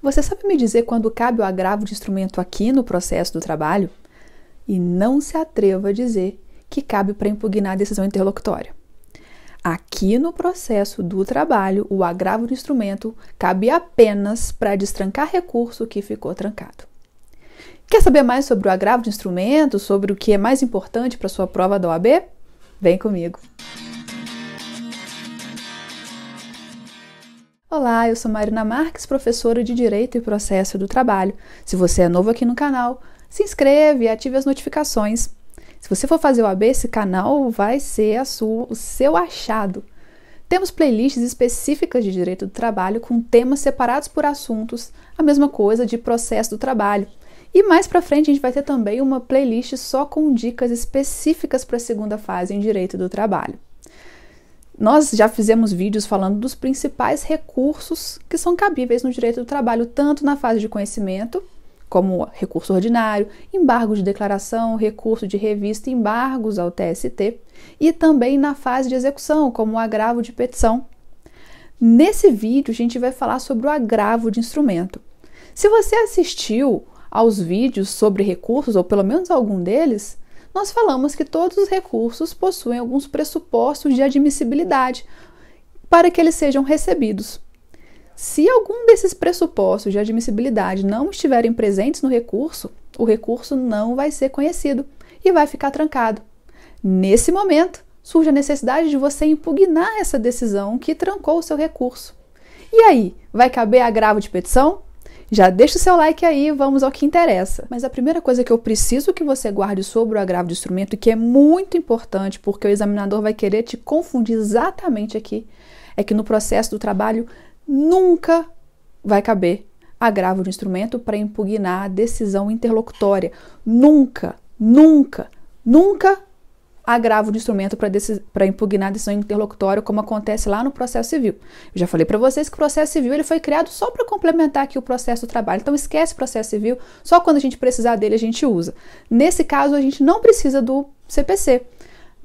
Você sabe me dizer quando cabe o agravo de instrumento aqui no processo do trabalho? E não se atreva a dizer que cabe para impugnar a decisão interlocutória. Aqui no processo do trabalho, o agravo de instrumento cabe apenas para destrancar recurso que ficou trancado. Quer saber mais sobre o agravo de instrumento, sobre o que é mais importante para a sua prova da OAB? Vem comigo! Olá, eu sou Marina Marques, professora de Direito e Processo do Trabalho. Se você é novo aqui no canal, se inscreve e ative as notificações. Se você for fazer o OAB, esse canal vai ser o seu achado. Temos playlists específicas de Direito do Trabalho com temas separados por assuntos, a mesma coisa de Processo do Trabalho. E mais pra frente a gente vai ter também uma playlist só com dicas específicas para a segunda fase em Direito do Trabalho. Nós já fizemos vídeos falando dos principais recursos que são cabíveis no direito do trabalho, tanto na fase de conhecimento, como recurso ordinário, embargo de declaração, recurso de revista, embargos ao TST, e também na fase de execução, como o agravo de petição. Nesse vídeo, a gente vai falar sobre o agravo de instrumento. Se você assistiu aos vídeos sobre recursos, ou pelo menos algum deles, nós falamos que todos os recursos possuem alguns pressupostos de admissibilidade para que eles sejam recebidos. Se algum desses pressupostos de admissibilidade não estiverem presentes no recurso, o recurso não vai ser conhecido e vai ficar trancado. Nesse momento, surge a necessidade de você impugnar essa decisão que trancou o seu recurso. E aí, vai caber agravo de petição? Já deixa o seu like aí, vamos ao que interessa. Mas a primeira coisa que eu preciso que você guarde sobre o agravo de instrumento, e que é muito importante, porque o examinador vai querer te confundir exatamente aqui, é que no processo do trabalho nunca vai caber agravo de instrumento para impugnar a decisão interlocutória. Nunca, nunca, nunca agravo de instrumento para impugnar a decisão interlocutória, como acontece lá no processo civil. Eu já falei para vocês que o processo civil ele foi criado só para complementar aqui o processo do trabalho. Então esquece o processo civil, só quando a gente precisar dele a gente usa. Nesse caso a gente não precisa do CPC.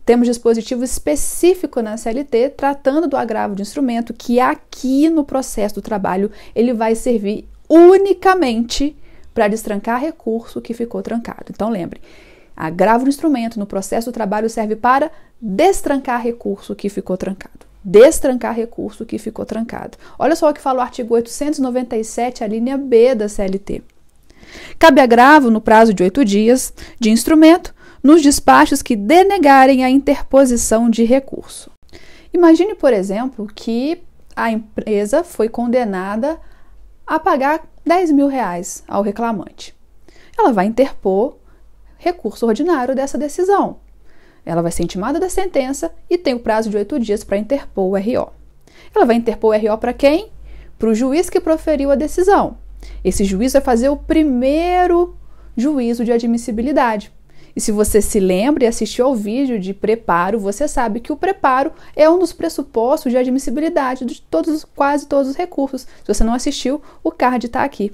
Temos dispositivo específico na CLT tratando do agravo de instrumento, que aqui no processo do trabalho ele vai servir unicamente para destrancar recurso que ficou trancado. Então lembre, agravo de instrumento no processo do trabalho serve para destrancar recurso que ficou trancado. Destrancar recurso que ficou trancado. Olha só o que fala o artigo 897, a linha B da CLT. Cabe agravo no prazo de 8 dias de instrumento nos despachos que denegarem a interposição de recurso. Imagine, por exemplo, que a empresa foi condenada a pagar R$10.000 ao reclamante. Ela vai interpor recurso ordinário dessa decisão. Ela vai ser intimada da sentença e tem o prazo de 8 dias para interpor o RO. Ela vai interpor o RO para quem? Para o juiz que proferiu a decisão. Esse juiz vai fazer o primeiro juízo de admissibilidade. E se você se lembra e assistiu ao vídeo de preparo, você sabe que o preparo é um dos pressupostos de admissibilidade de quase todos os recursos. Se você não assistiu, o card está aqui.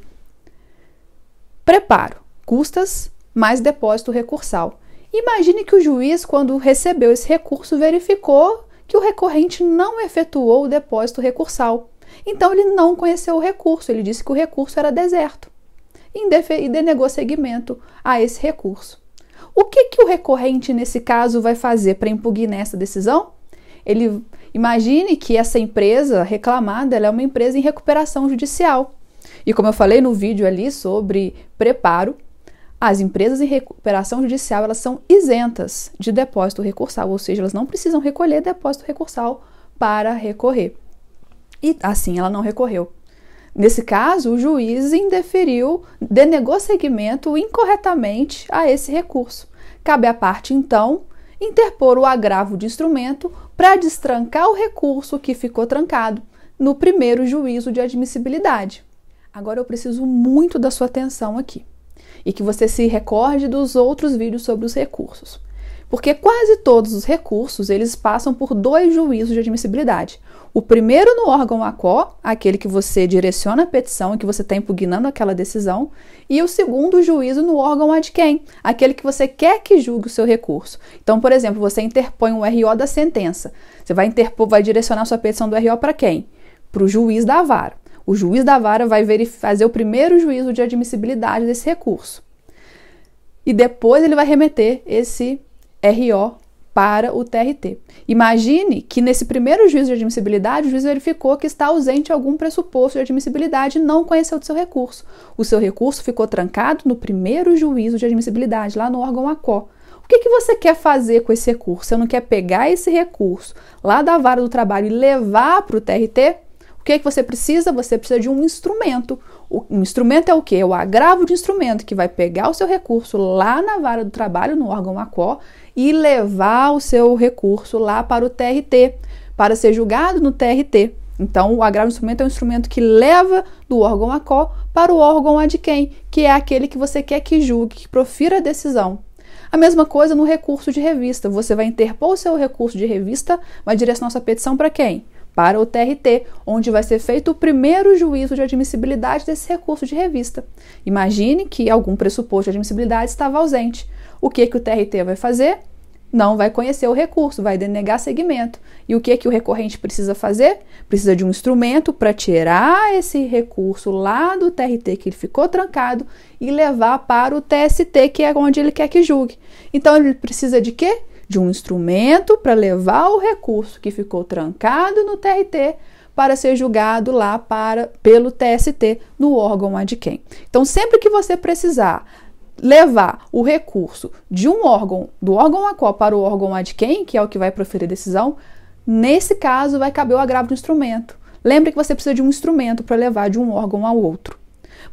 Preparo, custas mais depósito recursal. Imagine que o juiz, quando recebeu esse recurso, verificou que o recorrente não efetuou o depósito recursal. Então, ele não conheceu o recurso, ele disse que o recurso era deserto e denegou seguimento a esse recurso. O que o recorrente, nesse caso, vai fazer para impugnar essa decisão? Imagine que essa empresa reclamada ela é uma empresa em recuperação judicial. E como eu falei no vídeo ali sobre preparo, as empresas em recuperação judicial elas são isentas de depósito recursal, ou seja, elas não precisam recolher depósito recursal para recorrer. E assim ela não recorreu. Nesse caso, o juiz indeferiu, denegou seguimento incorretamente a esse recurso. Cabe à parte, então, interpor o agravo de instrumento para destrancar o recurso que ficou trancado no primeiro juízo de admissibilidade. Agora eu preciso muito da sua atenção aqui e que você se recorde dos outros vídeos sobre os recursos. Porque quase todos os recursos, eles passam por 2 juízos de admissibilidade. O primeiro no órgão ACO, aquele que você direciona a petição e que você está impugnando aquela decisão, e o segundo juízo no órgão adquem, aquele que você quer que julgue o seu recurso. Então, por exemplo, você interpõe um RO da sentença. Você vai direcionar sua petição do RO para quem? Para o juiz da vara. O juiz da vara vai fazer o primeiro juízo de admissibilidade desse recurso. E depois ele vai remeter esse RO para o TRT. Imagine que nesse primeiro juízo de admissibilidade, o juiz verificou que está ausente algum pressuposto de admissibilidade e não conheceu do seu recurso. O seu recurso ficou trancado no primeiro juízo de admissibilidade, lá no órgão ACO. O que você quer fazer com esse recurso? Você não quer pegar esse recurso lá da vara do trabalho e levar para o TRT? O que você precisa? Você precisa de um instrumento. O instrumento é o quê? É o agravo de instrumento, que vai pegar o seu recurso lá na vara do trabalho, no órgão ACO, e levar o seu recurso lá para o TRT, para ser julgado no TRT. Então, o agravo de instrumento é um instrumento que leva do órgão ACO para o órgão adquem, que é aquele que você quer que julgue, que profira a decisão. A mesma coisa no recurso de revista. Você vai interpor o seu recurso de revista, vai direcionar sua petição para quem? Para o TRT, onde vai ser feito o primeiro juízo de admissibilidade desse recurso de revista. Imagine que algum pressuposto de admissibilidade estava ausente. O que o TRT vai fazer? Não vai conhecer o recurso, vai denegar seguimento. E o que o recorrente precisa fazer? Precisa de um instrumento para tirar esse recurso lá do TRT que ele ficou trancado e levar para o TST, que é onde ele quer que julgue. Então ele precisa de quê? De um instrumento para levar o recurso que ficou trancado no TRT para ser julgado lá pelo TST, no órgão adquem. Então, sempre que você precisar levar o recurso de um órgão, do órgão ACO para o órgão adquem, que é o que vai proferir a decisão, nesse caso vai caber o agravo de instrumento. Lembre que você precisa de um instrumento para levar de um órgão ao outro.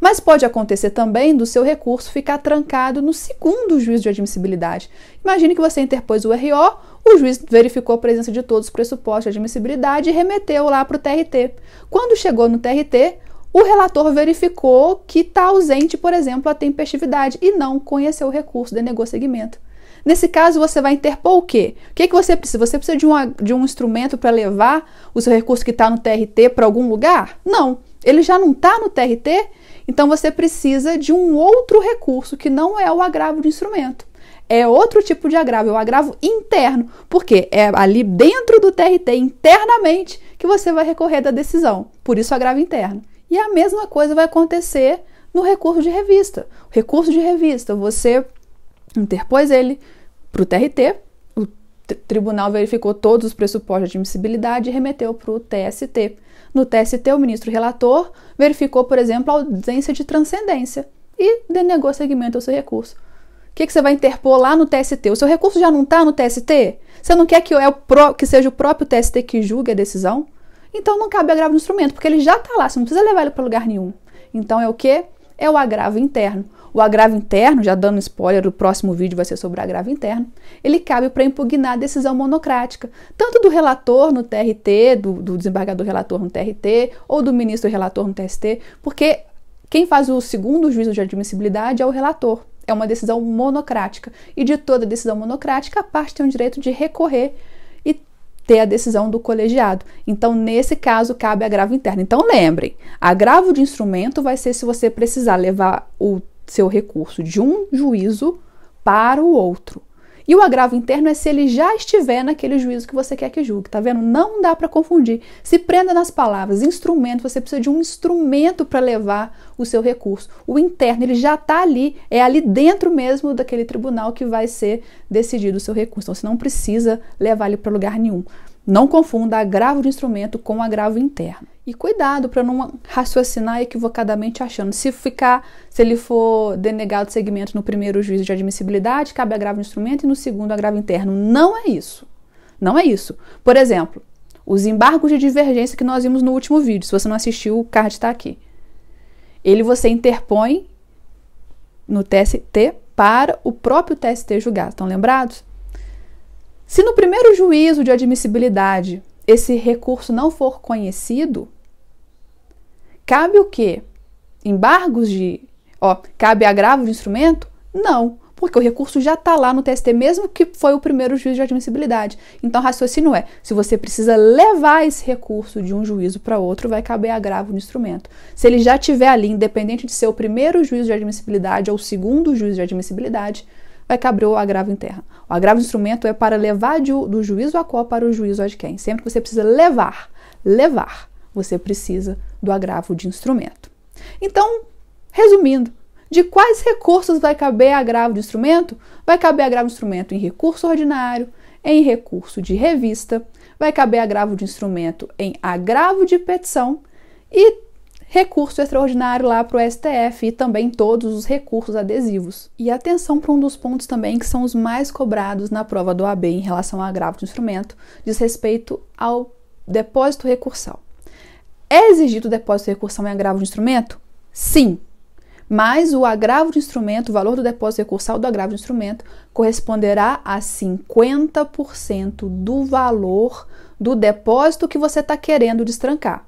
Mas pode acontecer também do seu recurso ficar trancado no segundo juízo de admissibilidade. Imagine que você interpôs o RO, o juiz verificou a presença de todos os pressupostos de admissibilidade e remeteu lá para o TRT. Quando chegou no TRT, o relator verificou que está ausente, por exemplo, a tempestividade e não conheceu o recurso, denegou seguimento. Nesse caso, você vai interpor o quê? O que você precisa? Você precisa de um instrumento para levar o seu recurso que está no TRT para algum lugar? Não. Ele já não está no TRT, então você precisa de um outro recurso que não é o agravo de instrumento. É outro tipo de agravo, é o agravo interno, porque é ali dentro do TRT, internamente, que você vai recorrer da decisão. Por isso, agravo interno. E a mesma coisa vai acontecer no recurso de revista. O recurso de revista, você interpôs ele para o TRT, o tribunal verificou todos os pressupostos de admissibilidade e remeteu para o TST. No TST, o ministro relator verificou, por exemplo, a ausência de transcendência e denegou seguimento ao seu recurso. O que você vai interpor lá no TST? O seu recurso já não está no TST? Você não quer que seja o próprio TST que julgue a decisão? Então não cabe agravo no instrumento, porque ele já está lá, você não precisa levar ele para lugar nenhum. Então é o quê? É o agravo interno. O agravo interno, já dando spoiler, o próximo vídeo vai ser sobre o agravo interno, ele cabe para impugnar a decisão monocrática, tanto do relator no TRT, do desembargador relator no TRT, ou do ministro relator no TST, porque quem faz o segundo juízo de admissibilidade é o relator. É uma decisão monocrática. E de toda decisão monocrática, a parte tem o direito de recorrer e ter a decisão do colegiado. Então, nesse caso, cabe agravo interno. Então, lembrem, agravo de instrumento vai ser se você precisar levar o seu recurso de um juízo para o outro. E o agravo interno é se ele já estiver naquele juízo que você quer que julgue, tá vendo? Não dá para confundir. Se prenda nas palavras, instrumento, você precisa de um instrumento para levar o seu recurso. O interno, ele já está ali, é ali dentro mesmo daquele tribunal que vai ser decidido o seu recurso. Então, você não precisa levar ele para lugar nenhum. Não confunda agravo de instrumento com agravo interno. E cuidado para não raciocinar equivocadamente achando. Se ele for denegado segmento no primeiro juízo de admissibilidade, cabe agravo de instrumento e no segundo agravo interno. Não é isso. Não é isso. Por exemplo, os embargos de divergência que nós vimos no último vídeo. Se você não assistiu, o card está aqui. Você interpõe no TST para o próprio TST julgar. Estão lembrados? Se no primeiro juízo de admissibilidade esse recurso não for conhecido, cabe o quê? Cabe agravo de instrumento? Não, porque o recurso já está lá no TST, mesmo que foi o primeiro juízo de admissibilidade. Então, o raciocínio se você precisa levar esse recurso de um juízo para outro, vai caber agravo de instrumento. Se ele já estiver ali, independente de ser o primeiro juízo de admissibilidade ou o segundo juízo de admissibilidade, vai caber o agravo interno. O agravo de instrumento é para levar do juízo ACO para o juízo adquem. Sempre que você precisa levar você precisa do agravo de instrumento. Então, resumindo, de quais recursos vai caber agravo de instrumento? Vai caber agravo de instrumento em recurso ordinário, em recurso de revista, vai caber agravo de instrumento em agravo de petição e recurso extraordinário lá para o STF e também todos os recursos adesivos. E atenção para um dos pontos também que são os mais cobrados na prova do OAB em relação ao agravo de instrumento, diz respeito ao depósito recursal. É exigido o depósito recursal em agravo de instrumento? Sim, mas o agravo de instrumento, o valor do depósito recursal do agravo de instrumento, corresponderá a 50% do valor do depósito que você está querendo destrancar.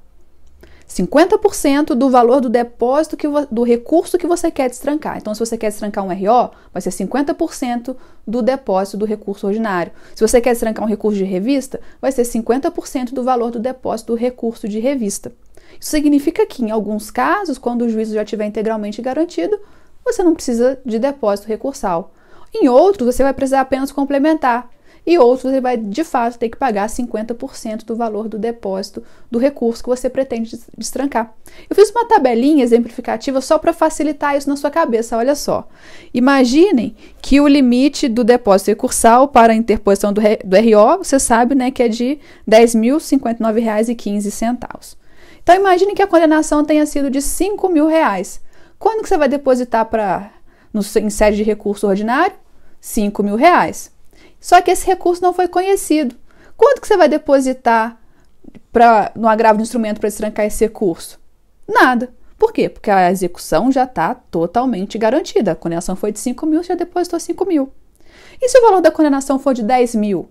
50% do valor do depósito, do recurso que você quer destrancar. Então, se você quer destrancar um RO, vai ser 50% do depósito do recurso ordinário. Se você quer destrancar um recurso de revista, vai ser 50% do valor do depósito do recurso de revista. Isso significa que, em alguns casos, quando o juízo já estiver integralmente garantido, você não precisa de depósito recursal. Em outros, você vai precisar apenas complementar. E outros, você vai, de fato, ter que pagar 50% do valor do depósito do recurso que você pretende destrancar. Eu fiz uma tabelinha exemplificativa só para facilitar isso na sua cabeça, olha só. Imaginem que o limite do depósito recursal para a interposição do RO, você sabe, né, que é de R$ 10.059,15. Então, imagine que a condenação tenha sido de R$ 5.000. Quando que você vai depositar em sede de recurso ordinário? R$ 5.000. Só que esse recurso não foi conhecido. Quanto que você vai depositar no agravo de instrumento para destrancar esse recurso? Nada. Por quê? Porque a execução já está totalmente garantida. A condenação foi de 5.000, você já depositou 5.000. E se o valor da condenação for de 10.000?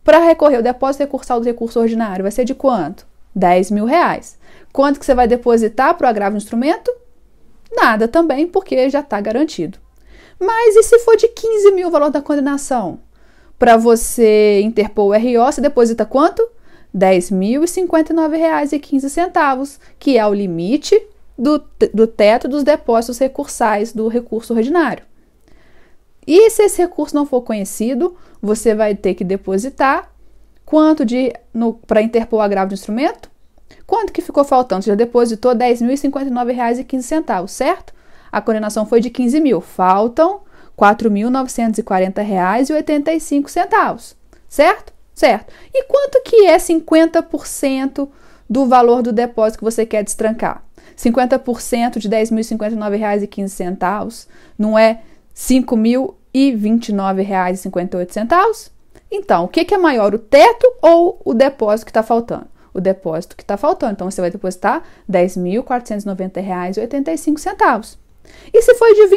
Para recorrer o depósito recursal do recurso ordinário, vai ser de quanto? R$ 10.000. Quanto que você vai depositar para o agravo de instrumento? Nada também, porque já está garantido. Mas e se for de 15.000 o valor da condenação? Para você interpor o RO, você deposita quanto? R$ 10.059,15, que é o limite do teto dos depósitos recursais do recurso ordinário. E se esse recurso não for conhecido, você vai ter que depositar quanto para interpor o agravo de instrumento? Quanto que ficou faltando? Você já depositou R$ 10.059,15, certo? A condenação foi de 15.000. Faltam R$ 4.940,85, certo? Certo. E quanto que é 50% do valor do depósito que você quer destrancar? 50% de R$ 10.059,15 não é R$ 5.029,58? Então, o que é maior, o teto ou o depósito que está faltando? O depósito que está faltando. Então, você vai depositar R$ 10.490,85. E se foi de R$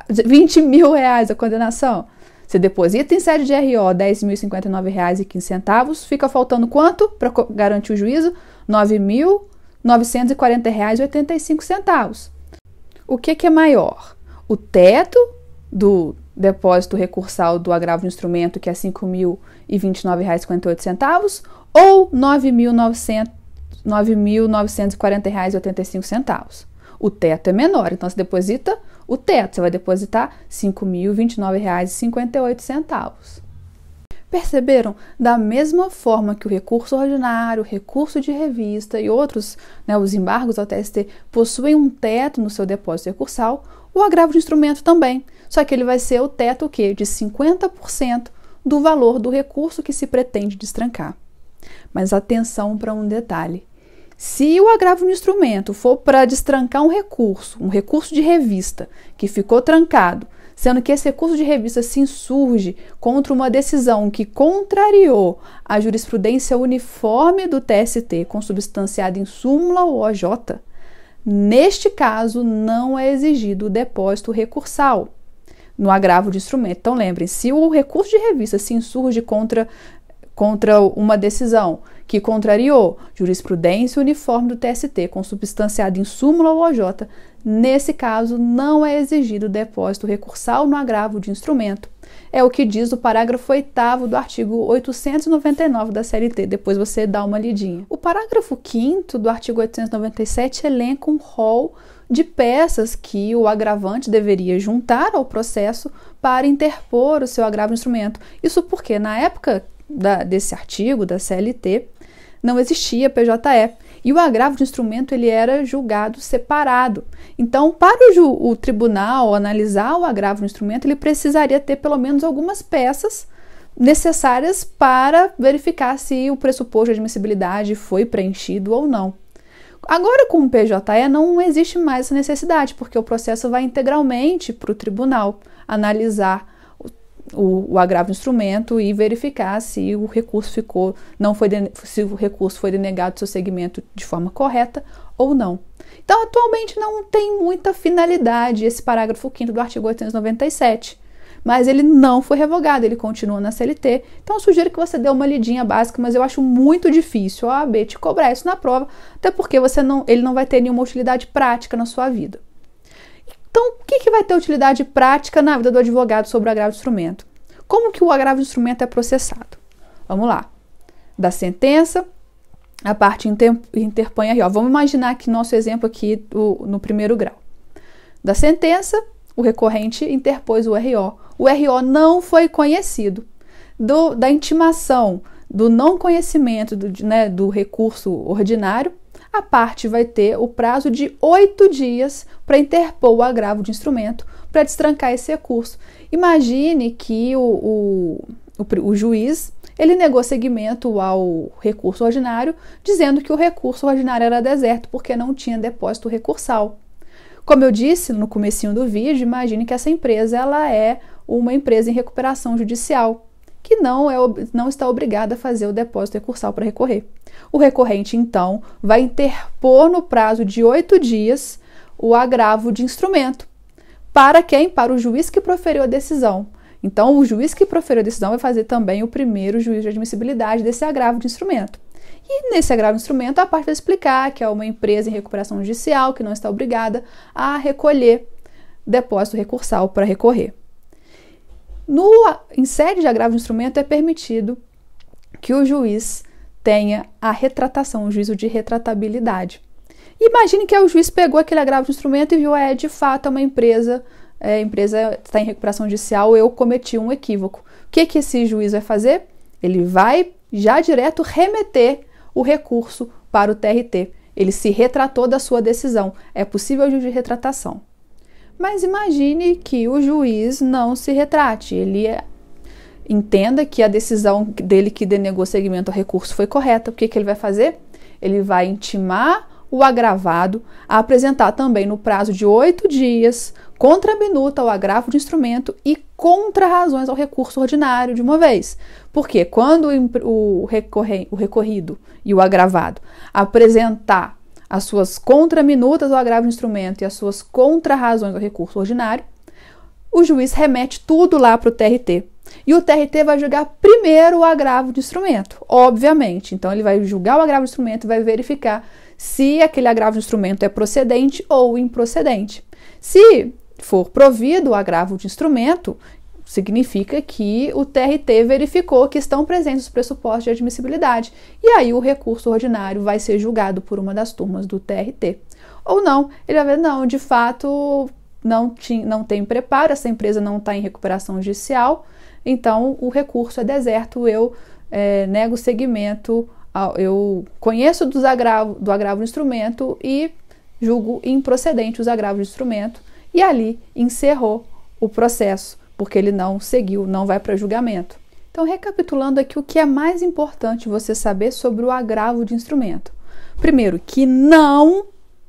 20.000 a condenação? Você deposita em sede de RO R$ 10.059,15, fica faltando quanto para garantir o juízo? R$ 9.940,85. O que é maior? O teto do depósito recursal do agravo de instrumento, que é R$ 5.029,58, ou R$ 9.940,85. O teto é menor, então você deposita o teto, você vai depositar R$ 5.029,58. Perceberam? Da mesma forma que o recurso ordinário, o recurso de revista e outros, os embargos ao TST, possuem um teto no seu depósito recursal, o agravo de instrumento também. Só que ele vai ser o teto, o quê? De 50% do valor do recurso que se pretende destrancar. Mas atenção para um detalhe. Se o agravo de instrumento for para destrancar um recurso de revista que ficou trancado, sendo que esse recurso de revista se insurge contra uma decisão que contrariou a jurisprudência uniforme do TST, consubstanciada em súmula ou OJ, neste caso não é exigido o depósito recursal no agravo de instrumento. Então, lembrem, se o recurso de revista se insurge contra uma decisão que contrariou jurisprudência uniforme do TST, consubstanciada em súmula ou OJ, nesse caso não é exigido depósito recursal no agravo de instrumento. É o que diz o parágrafo 8º do artigo 899 da CLT, depois você dá uma lidinha. O parágrafo 5º do artigo 897 elenca um rol de peças que o agravante deveria juntar ao processo para interpor o seu agravo de instrumento. Isso porque, na época desse artigo, da CLT, não existia PJE. E o agravo de instrumento ele era julgado separado. Então, para o tribunal analisar o agravo de instrumento, ele precisaria ter pelo menos algumas peças necessárias para verificar se o pressuposto de admissibilidade foi preenchido ou não. Agora, com o PJE, não existe mais essa necessidade, porque o processo vai integralmente para o tribunal analisar o agravo de instrumento e verificar se o recurso se o recurso foi denegado seu segmento de forma correta ou não. Então, atualmente não tem muita finalidade esse parágrafo 5º do artigo 897, mas ele não foi revogado, ele continua na CLT. Então, eu sugiro que você dê uma lidinha básica, mas eu acho muito difícil a OAB te cobrar isso na prova, até porque ele não vai ter nenhuma utilidade prática na sua vida. Então, o que vai ter utilidade prática na vida do advogado sobre o agravo de instrumento? Como que o agravo de instrumento é processado? Vamos lá. Da sentença, a parte interpõe a RO. Vamos imaginar que nosso exemplo aqui no primeiro grau. Da sentença, o recorrente interpôs o RO. O RO não foi conhecido. Da intimação, do não conhecimento do recurso ordinário, a parte vai ter o prazo de 8 dias para interpor o agravo de instrumento para destrancar esse recurso. Imagine que o juiz ele negou seguimento ao recurso ordinário, dizendo que o recurso ordinário era deserto porque não tinha depósito recursal. Como eu disse no comecinho do vídeo, imagine que essa empresa ela é uma empresa em recuperação judicial, que não está obrigada a fazer o depósito recursal para recorrer. O recorrente, então, vai interpor no prazo de 8 dias o agravo de instrumento. Para quem? Para o juiz que proferiu a decisão. Então, o juiz que proferiu a decisão vai fazer também o primeiro juízo de admissibilidade desse agravo de instrumento. E nesse agravo de instrumento, a parte vai explicar que é uma empresa em recuperação judicial que não está obrigada a recolher depósito recursal para recorrer. Em sede de agravo de instrumento, é permitido que o juiz tenha a retratação, o juízo de retratabilidade. Imagine que o juiz pegou aquele agravo de instrumento e viu, de fato, uma empresa está em recuperação judicial, eu cometi um equívoco. O que esse juiz vai fazer? Ele vai já direto remeter o recurso para o TRT. Ele se retratou da sua decisão. É possível o juízo de retratação. Mas imagine que o juiz não se retrate, ele entenda que a decisão dele que denegou seguimento ao recurso foi correta. O que ele vai fazer? Ele vai intimar o agravado a apresentar também no prazo de 8 dias, contra-minuta ao agravo de instrumento e contra-razões ao recurso ordinário de uma vez. Porque quando o recorrido e o agravado apresentar as suas contra-minutas ao agravo de instrumento e as suas contra-razões ao recurso ordinário, o juiz remete tudo lá para o TRT. E o TRT vai julgar primeiro o agravo de instrumento, obviamente. Então, ele vai julgar o agravo de instrumento e vai verificar se aquele agravo de instrumento é procedente ou improcedente. Se for provido o agravo de instrumento, significa que o TRT verificou que estão presentes os pressupostos de admissibilidade. E aí o recurso ordinário vai ser julgado por uma das turmas do TRT. Ou não, ele vai ver, não, de fato, não tem preparo, essa empresa não está em recuperação judicial, então o recurso é deserto, eu nego seguimento, eu conheço do agravo do instrumento e julgo improcedente os agravos de instrumento, e ali encerrou o processo, porque ele não seguiu, não vai para julgamento. Então, recapitulando aqui, o que é mais importante você saber sobre o agravo de instrumento? Primeiro, que não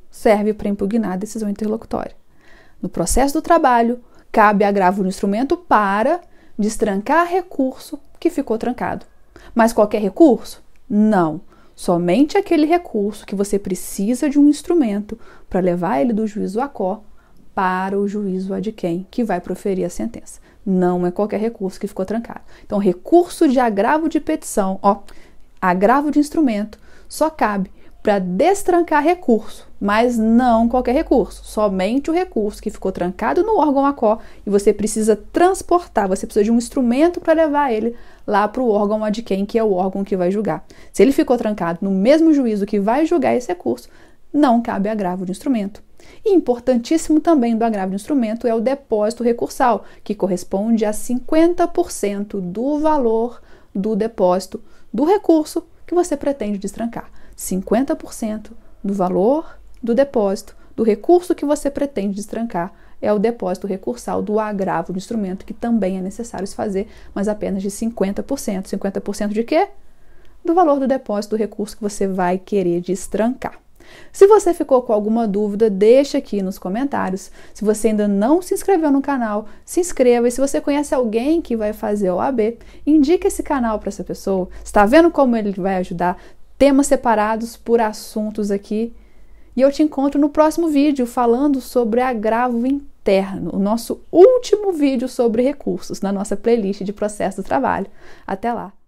serve para impugnar a decisão interlocutória. No processo do trabalho, cabe agravo de instrumento para destrancar recurso que ficou trancado. Mas qualquer recurso? Não. Somente aquele recurso que você precisa de um instrumento para levar ele do juízo à quo para o juízo ad quem, que vai proferir a sentença. Não é qualquer recurso que ficou trancado. Então, recurso de agravo de petição, agravo de instrumento, só cabe para destrancar recurso, mas não qualquer recurso, somente o recurso que ficou trancado no órgão à quo e você precisa transportar, você precisa de um instrumento para levar ele lá para o órgão ad quem, que é o órgão que vai julgar. Se ele ficou trancado no mesmo juízo que vai julgar esse recurso, não cabe agravo de instrumento. E importantíssimo também do agravo de instrumento é o depósito recursal, que corresponde a 50% do valor do depósito do recurso que você pretende destrancar. 50% do valor do depósito, do recurso que você pretende destrancar, é o depósito recursal do agravo do instrumento, que também é necessário se fazer, mas apenas de 50%. 50% de quê? Do valor do depósito do recurso que você vai querer destrancar. Se você ficou com alguma dúvida, deixa aqui nos comentários. Se você ainda não se inscreveu no canal, se inscreva. E se você conhece alguém que vai fazer OAB, indique esse canal para essa pessoa. Está vendo como ele vai ajudar? Temas separados por assuntos aqui. E eu te encontro no próximo vídeo falando sobre agravo interno, o nosso último vídeo sobre recursos na nossa playlist de processo do trabalho. Até lá!